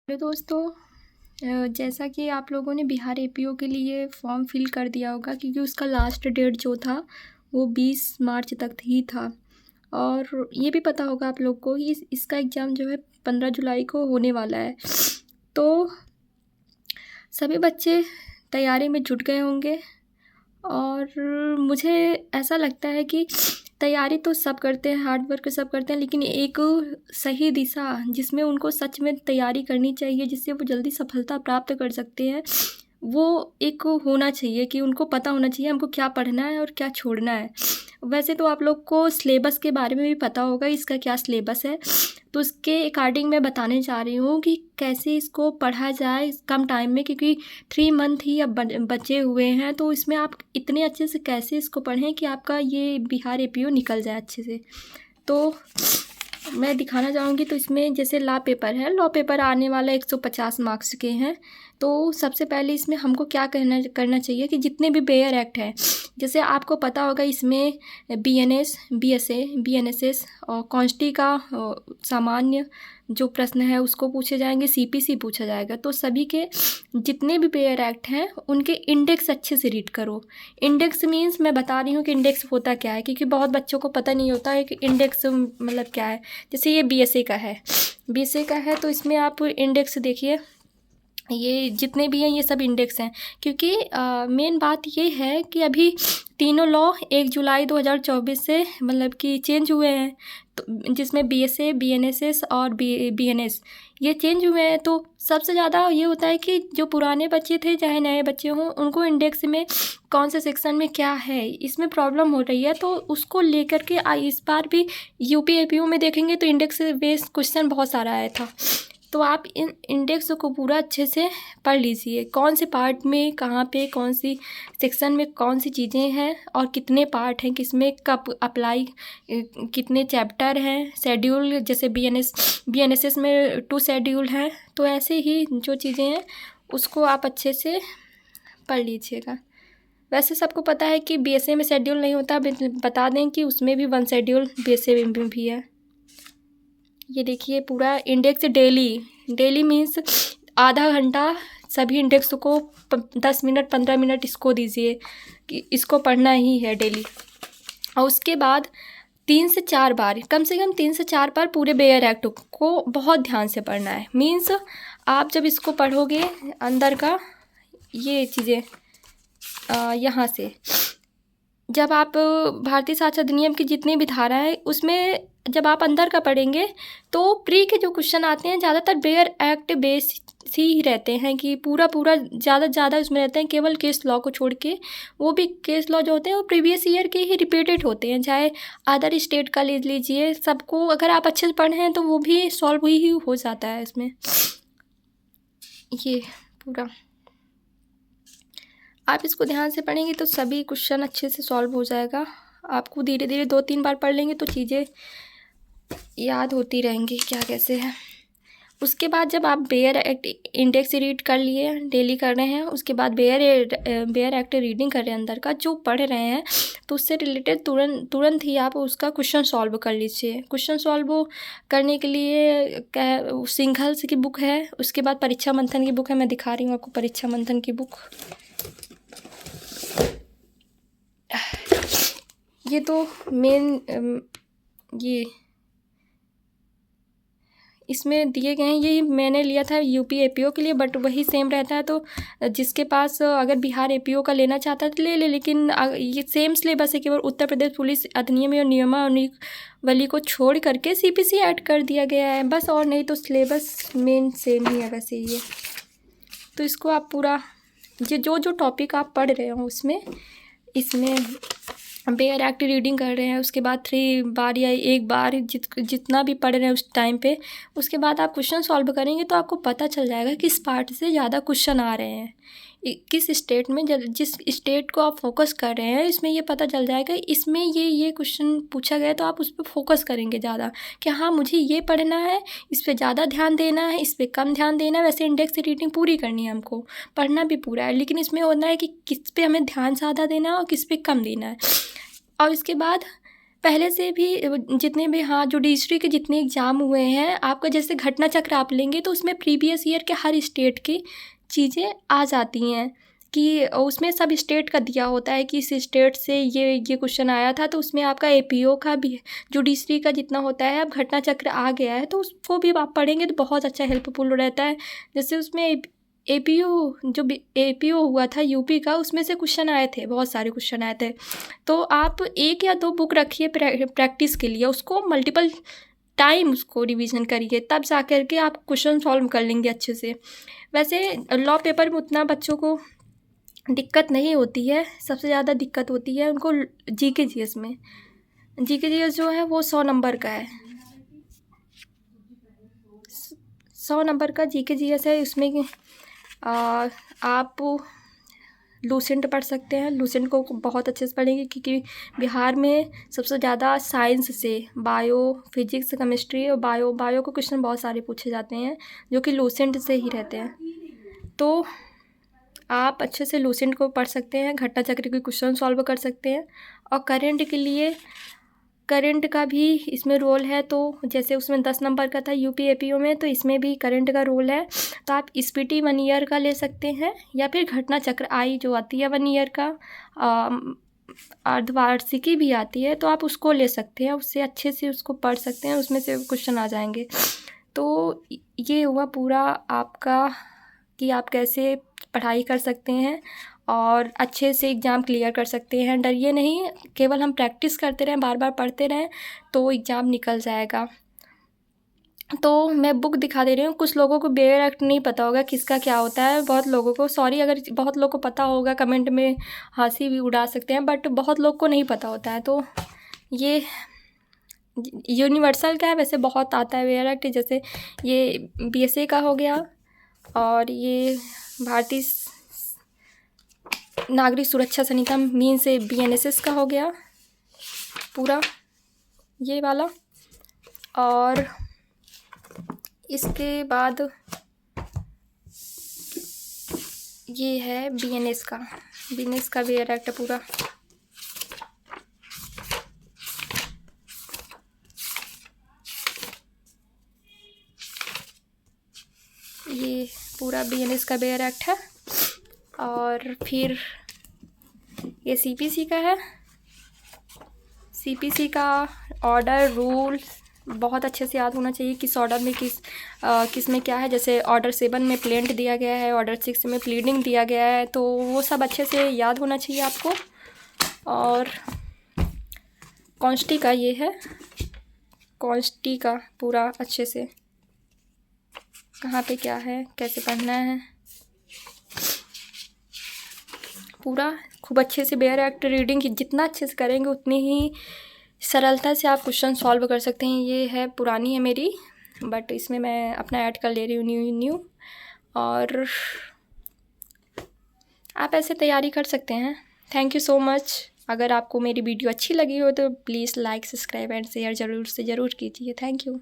Hello दोस्तों। जैसा कि आप लोगों ने बिहार एपीओ के लिए फॉर्म फिल कर दिया होगा, क्योंकि उसका लास्ट डेट जो था वो 20 मार्च तक ही था। और ये भी पता होगा आप लोग को कि इसका एग्ज़ाम जो है 15 जुलाई को होने वाला है। तो सभी बच्चे तैयारी में जुट गए होंगे और मुझे ऐसा लगता है कि तैयारी तो सब करते हैं, हार्ड वर्क सब करते हैं, लेकिन एक सही दिशा जिसमें उनको सच में तैयारी करनी चाहिए, जिससे वो जल्दी सफलता प्राप्त कर सकते हैं, वो एक होना चाहिए कि उनको पता होना चाहिए हमको क्या पढ़ना है और क्या छोड़ना है। वैसे तो आप लोग को सिलेबस के बारे में भी पता होगा, इसका क्या सिलेबस है, तो उसके अकॉर्डिंग मैं बताने जा रही हूँ कि कैसे इसको पढ़ा जाए कम टाइम में, क्योंकि 3 मंथ ही अब बचे हुए हैं। तो इसमें आप इतने अच्छे से कैसे इसको पढ़ें कि आपका ये बिहार एपीओ निकल जाए अच्छे से। तो मैं दिखाना चाहूँगी। तो इसमें जैसे लॉ पेपर है, लॉ पेपर आने वाला 150 मार्क्स के हैं। तो सबसे पहले इसमें हमको क्या करना चाहिए कि जितने भी बेयर एक्ट हैं, जैसे आपको पता होगा इसमें बीएनएस, बीएसए, बीएनएसएस और कांस्टी का सामान्य जो प्रश्न है उसको पूछे जाएंगे, सीपीसी पूछा जाएगा। तो सभी के जितने भी बेयर एक्ट हैं उनके इंडेक्स अच्छे से रीड करो। इंडेक्स मीन्स मैं बता रही हूँ कि इंडेक्स होता क्या है, क्योंकि बहुत बच्चों को पता नहीं होता है कि इंडेक्स मतलब क्या है। जैसे ये बीएसए का है, बीएसए का है तो इसमें आप इंडेक्स देखिए, ये जितने भी हैं ये सब इंडेक्स हैं। क्योंकि मेन बात ये है कि अभी तीनों लॉ 1 जुलाई 2024 से मतलब कि चेंज हुए हैं, तो जिसमें बीएसए, बीएनएसएस और बीएनएस ये चेंज हुए हैं। तो सबसे ज़्यादा ये होता है कि जो पुराने बच्चे थे चाहे नए बच्चे हों, उनको इंडेक्स में कौन से सेक्शन में क्या है इसमें प्रॉब्लम हो रही है। तो उसको लेकर के इस बार भी यूपी एपीओ में देखेंगे तो इंडेक्स बेस्ड क्वेश्चन बहुत सारा आया था। तो आप इन इंडेक्स को पूरा अच्छे से पढ़ लीजिए, कौन से पार्ट में कहाँ पे कौन सी सेक्शन में कौन सी चीज़ें हैं और कितने पार्ट हैं, किसमें कब अप्लाई, कितने चैप्टर हैं, शेड्यूल जैसे बीएनएसएस में 2 शेड्यूल हैं। तो ऐसे ही जो चीज़ें हैं उसको आप अच्छे से पढ़ लीजिएगा। वैसे सबको पता है कि बीएसए में शेड्यूल नहीं होता, बता दें कि उसमें भी 1 शेड्यूल बीएसए में भी है। ये देखिए पूरा इंडेक्स डेली मीन्स आधा घंटा सभी इंडेक्स को 10 मिनट 15 मिनट इसको दीजिए कि इसको पढ़ना ही है डेली। और उसके बाद 3 से 4 बार, कम से कम 3 से 4 बार पूरे बेयर एक्ट को बहुत ध्यान से पढ़ना है। मीन्स आप जब इसको पढ़ोगे अंदर का ये चीज़ें यहाँ से, जब आप भारतीय साक्षर अधिनियम की जितनी भी धारा है उसमें जब आप अंदर का पढ़ेंगे तो प्री के जो क्वेश्चन आते हैं ज़्यादातर बेयर एक्ट बेस ही रहते हैं, कि पूरा ज़्यादा उसमें रहते हैं, केवल केस लॉ को छोड़ के। वो भी केस लॉ जो होते हैं वो प्रीवियस ईयर के ही रिपीटेड होते हैं, चाहे अदर स्टेट का ले लीजिए। सबको अगर आप अच्छे से पढ़े हैं तो वो भी सॉल्व ही हो जाता है इसमें। ये पूरा आप इसको ध्यान से पढ़ेंगे तो सभी क्वेश्चन अच्छे से सॉल्व हो जाएगा। आपको धीरे धीरे 2-3 बार पढ़ लेंगे तो चीज़ें याद होती रहेंगी क्या कैसे है। उसके बाद जब आप बेयर एक्ट इंडेक्स रीड कर लिए, डेली कर रहे हैं, उसके बाद बेयर एक्ट रीडिंग कर रहे हैं अंदर का जो पढ़ रहे हैं, तो उससे रिलेटेड तुरंत ही आप उसका क्वेश्चन सॉल्व कर लीजिए। क्वेश्चन सॉल्व करने के लिए सिंघल्स की बुक है, उसके बाद परीक्षा मंथन की बुक है। मैं दिखा रही हूँ आपको परीक्षा मंथन की बुक। ये तो मेन ये इसमें दिए गए हैं, ये मैंने लिया था यूपी एपीओ के लिए, बट वही सेम रहता है। तो जिसके पास अगर बिहार एपीओ का लेना चाहता है तो ले ले, लेकिन ये सेम सिलेबस है, केवल उत्तर प्रदेश पुलिस अधिनियम और नियमावली को छोड़ करके सीपीसी ऐड कर दिया गया है बस, और नहीं तो सिलेबस मेन सेम ही है वैसे ये। तो इसको आप पूरा जो टॉपिक आप पढ़ रहे हो उसमें इसमें बेयर एक्ट रीडिंग कर रहे हैं, उसके बाद 3 बार या 1 बार जितना भी पढ़ रहे हैं उस टाइम पे, उसके बाद आप क्वेश्चन सॉल्व करेंगे तो आपको पता चल जाएगा किस पार्ट से ज़्यादा क्वेश्चन आ रहे हैं, किस स्टेट में, जिस स्टेट को आप फोकस कर रहे हैं इसमें ये पता चल जाएगा इसमें ये क्वेश्चन पूछा गया, तो आप उस पर फोकस करेंगे ज़्यादा कि हाँ मुझे ये पढ़ना है, इस पर ज़्यादा ध्यान देना है, इस पर कम ध्यान देना है। वैसे इंडेक्स रीडिंग पूरी करनी है हमको, पढ़ना भी पूरा है, लेकिन इसमें होना है कि किस पे हमें ध्यान ज़्यादा देना है और किस पे कम देना है। और इसके बाद पहले से भी जितने भी, हाँ, जुडिशरी के जितने एग्ज़ाम हुए हैं, आपका जैसे घटना चक्र आप लेंगे तो उसमें प्रीवियस ईयर के हर स्टेट की चीज़ें आ जाती हैं कि उसमें सब स्टेट का दिया होता है कि इस स्टेट से ये क्वेश्चन आया था, तो उसमें आपका एपीओ का भी, जुडिशरी का जितना होता है, अब घटना चक्र आ गया है तो उसको भी आप पढ़ेंगे तो बहुत अच्छा हेल्पफुल रहता है। जैसे उसमें एपीओ जो भी एपीओ हुआ था यूपी का, उसमें से क्वेश्चन आए थे, बहुत सारे क्वेश्चन आए थे। तो आप 1 या 2 बुक रखिए प्रैक्टिस के लिए, उसको मल्टीपल टाइम उसको रिवीजन करिए, तब जा कर के आप क्वेश्चन सॉल्व कर लेंगे अच्छे से। वैसे लॉ पेपर में उतना बच्चों को दिक्कत नहीं होती है, सबसे ज़्यादा दिक्कत होती है उनको जीके जीएस में। जीके जीएस जो है वो 100 नंबर का है, 100 नंबर का जीके जीएस है। उसमें आप लूसेंट पढ़ सकते हैं, लूसेंट को बहुत अच्छे से पढ़ेंगे क्योंकि बिहार में सबसे ज़्यादा साइंस से बायो, फिजिक्स, केमिस्ट्री और बायो के क्वेश्चन बहुत सारे पूछे जाते हैं जो कि लूसेंट से ही रहते हैं। तो आप अच्छे से लूसेंट को पढ़ सकते हैं, घटना चक्र के क्वेश्चन सॉल्व कर सकते हैं। और करंट के लिए, करंट का भी इसमें रोल है, तो जैसे उसमें 10 नंबर का था यूपी एपीओ में, तो इसमें भी करंट का रोल है। तो आप स्पीटी 1 ईयर का ले सकते हैं या फिर घटना चक्र आई जो आती है 1 ईयर का, अर्धवार्षिकी भी आती है, तो आप उसको ले सकते हैं, उससे अच्छे से उसको पढ़ सकते हैं, उसमें से क्वेश्चन आ जाएंगे। तो ये हुआ पूरा आपका कि आप कैसे पढ़ाई कर सकते हैं और अच्छे से एग्ज़ाम क्लियर कर सकते हैं। डरिए नहीं, केवल हम प्रैक्टिस करते रहें, बार बार पढ़ते रहें तो एग्ज़ाम निकल जाएगा। तो मैं बुक दिखा दे रही हूँ। कुछ लोगों को बेयर एक्ट नहीं पता होगा किसका क्या होता है, बहुत लोगों को, सॉरी अगर बहुत लोगों को पता होगा, कमेंट में हंसी भी उड़ा सकते हैं, बट बहुत लोग को नहीं पता होता है। तो ये यूनिवर्सल का है, वैसे बहुत आता है बेयर एक्ट, जैसे ये बीएसए का हो गया और ये भारतीय नागरिक सुरक्षा संहिता मीन से बीएनएसएस का हो गया पूरा ये वाला। और इसके बाद ये है बीएनएस का बेयर एक्ट पूरा। ये पूरा बीएनएस का बेयर एक्ट है। और फिर ये सीपीसी का है। सीपीसी का ऑर्डर, रूल बहुत अच्छे से याद होना चाहिए, किस ऑर्डर में किस में क्या है। जैसे ऑर्डर 7 में प्लेंट दिया गया है, ऑर्डर 6 में प्लीडिंग दिया गया है, तो वो सब अच्छे से याद होना चाहिए आपको। और कॉन्स्टी का ये है, कॉन्स्टी का पूरा अच्छे से कहाँ पे क्या है, कैसे पढ़ना है, पूरा खूब अच्छे से बेयर एक्ट रीडिंग जितना अच्छे से करेंगे उतनी ही सरलता से आप क्वेश्चन सॉल्व कर सकते हैं। ये है पुरानी है मेरी, बट इसमें मैं अपना ऐड कर ले रही हूँ न्यू। और आप ऐसे तैयारी कर सकते हैं। Thank you so much. अगर आपको मेरी वीडियो अच्छी लगी हो तो please like, subscribe and share ज़रूर से ज़रूर कीजिए। Thank you.